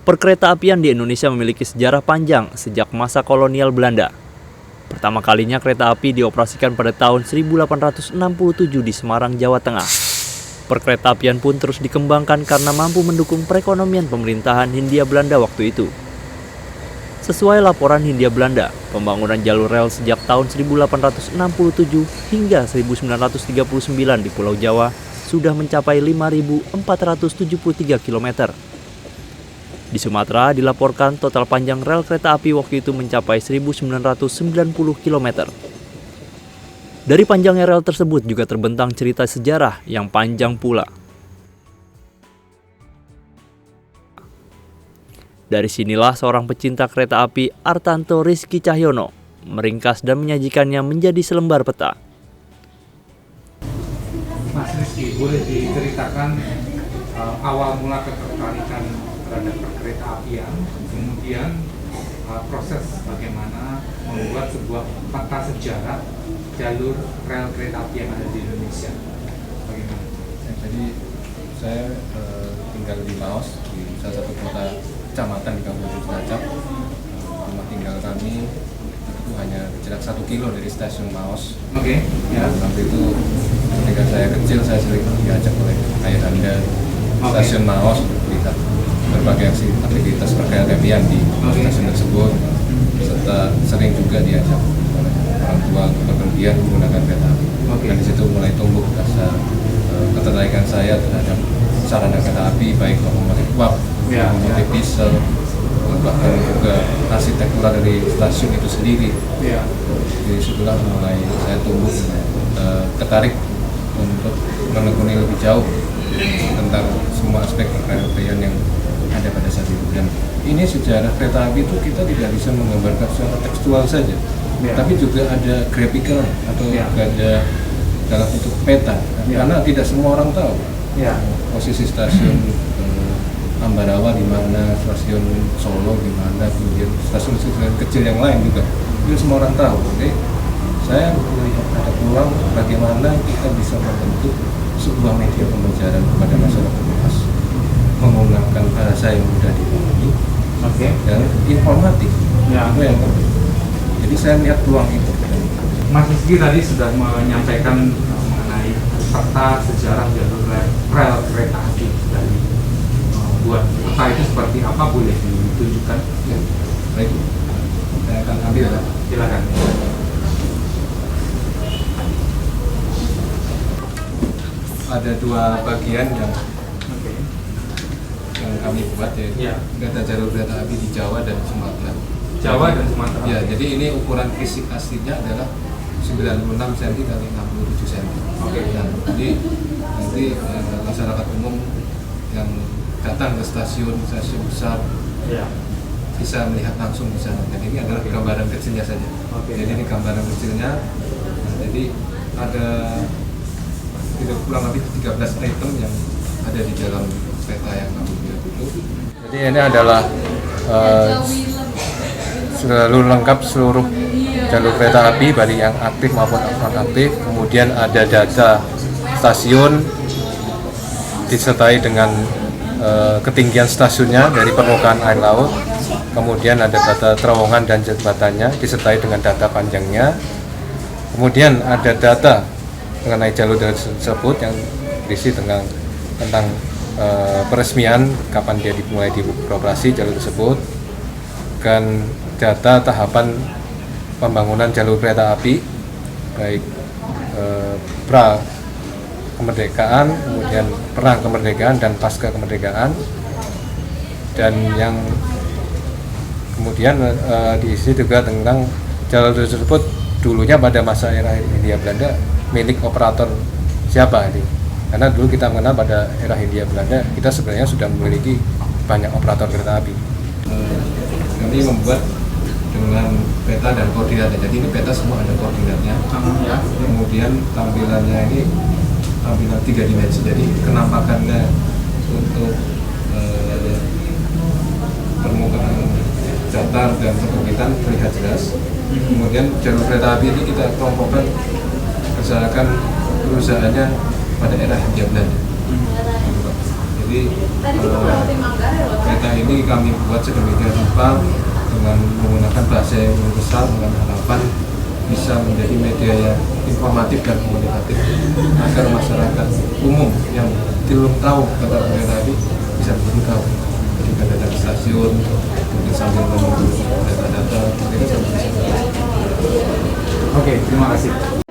Perkeretaapian di Indonesia memiliki sejarah panjang sejak masa kolonial Belanda. Pertama kalinya kereta api dioperasikan pada tahun 1867 di Semarang, Jawa Tengah. Perkeretaapian pun terus dikembangkan karena mampu mendukung perekonomian pemerintahan Hindia Belanda waktu itu. Sesuai laporan Hindia Belanda, pembangunan jalur rel sejak tahun 1867 hingga 1939 di Pulau Jawa sudah mencapai 5.473 km. Di Sumatera dilaporkan total panjang rel kereta api waktu itu mencapai 1.990 km. Dari panjangnya rel tersebut juga terbentang cerita sejarah yang panjang pula. Dari sinilah seorang pecinta kereta api, Artanto Rizky Cahyono, meringkas dan menyajikannya menjadi selembar peta. Mas Rizky, boleh diceritakan awal mula ketertarikan terhadap perkereta apian, kemudian proses bagaimana membuat sebuah peta sejarah jalur rel kereta api yang ada di Indonesia. Bagaimana? Jadi saya tinggal di Maos, di salah satu kota kecamatan di Kabupaten Cilacap. Rumah tinggal kami itu hanya jarak 1 kilo dari stasiun Maos. Oke. Ya, waktu itu ketika saya kecil saya sering diajak oleh ayahanda stasiun Maos untuk melihat berbagai aktivitas perkereta apian di stasiun tersebut, serta sering juga diajak oleh orang tua untuk bepergian menggunakan kereta api. Dan di situ mulai tumbuh rasa ketertarikan saya terhadap sarana kereta api, baik lokomotif uap, lokomotif diesel, bahkan juga arsitektur dari stasiun itu sendiri. Jadi situlah mulai saya tumbuh tertarik untuk menekuni lebih jauh tentang semua aspek perkereta apian yang ada pada saat itu. Dan ini sejarah kereta api itu kita tidak bisa menggambarkan secara tekstual saja, tapi juga ada grafikal atau ada dalam bentuk peta, karena tidak semua orang tahu posisi stasiun Ambarawa di mana, stasiun Solo di mana, kemudian stasiun-stasiun kecil yang lain juga itu semua orang tahu. Jadi saya melihat ada peluang bagaimana kita bisa membentuk sebuah media pembelajaran kepada masyarakat luas, menggunakan bahasa yang mudah dipahami dan informatif. Itu yang penting. Jadi saya melihat peluang itu. Mas Rizky tadi sudah menyampaikan mengenai peta sejarah jalur rel kereta api dari buat peta itu seperti apa, boleh ditunjukkan? Ya, baik. Saya akan ambil. Silakan. Ada dua bagian yang kami buat, yaitu data jalur kereta api di Jawa dan Sumatera. Jawa dan Sumatera. Ya, jadi ini ukuran fisik aslinya adalah 96 cm kali 67 cm. Nah, jadi nanti masyarakat umum yang datang ke stasiun besar bisa melihat langsung di sana. Dan ini adalah gambaran kecilnya saja. Jadi ini gambaran kecilnya. Nah, jadi ada kurang lebih 13 item yang ada di dalam peta yang kami buat itu. Jadi ini adalah jalur lengkap seluruh jalur kereta api, baik yang aktif maupun non aktif. Kemudian ada data stasiun disertai dengan ketinggian stasiunnya dari permukaan air laut. Kemudian ada data terowongan dan jembatannya disertai dengan data panjangnya. Kemudian ada data mengenai jalur tersebut yang berisi tentang peresmian kapan dia dimulai beroperasi jalur tersebut, dan data tahapan pembangunan jalur kereta api baik pra kemerdekaan, kemudian perang kemerdekaan dan pasca kemerdekaan, dan yang kemudian diisi juga tentang jalur tersebut dulunya pada masa era Hindia Belanda milik operator siapa ini. Karena dulu kita mengenal pada era Hindia Belanda kita sebenarnya sudah memiliki banyak operator kereta api. Kami membuat dengan peta dan koordinatnya. Jadi ini peta semua ada koordinatnya. Kemudian tampilannya ini tampilan 3 dimensi. Jadi kenampakannya untuk permukaan datar dan perbukitan terlihat jelas. Kemudian jalur kereta api ini kita kelompokkan berdasarkan perusahaannya pada era Hindia Belanda. Jadi kereta ini kami buat sedemikian rupa dengan menggunakan bahasa yang universal dengan harapan bisa menjadi media yang informatif dan komunikatif agar masyarakat umum yang belum tahu tentang kereta api bisa tahu ketika datang ke stasiun, kemudian sambil menunggu data-data, itu bisa. Oke, terima kasih.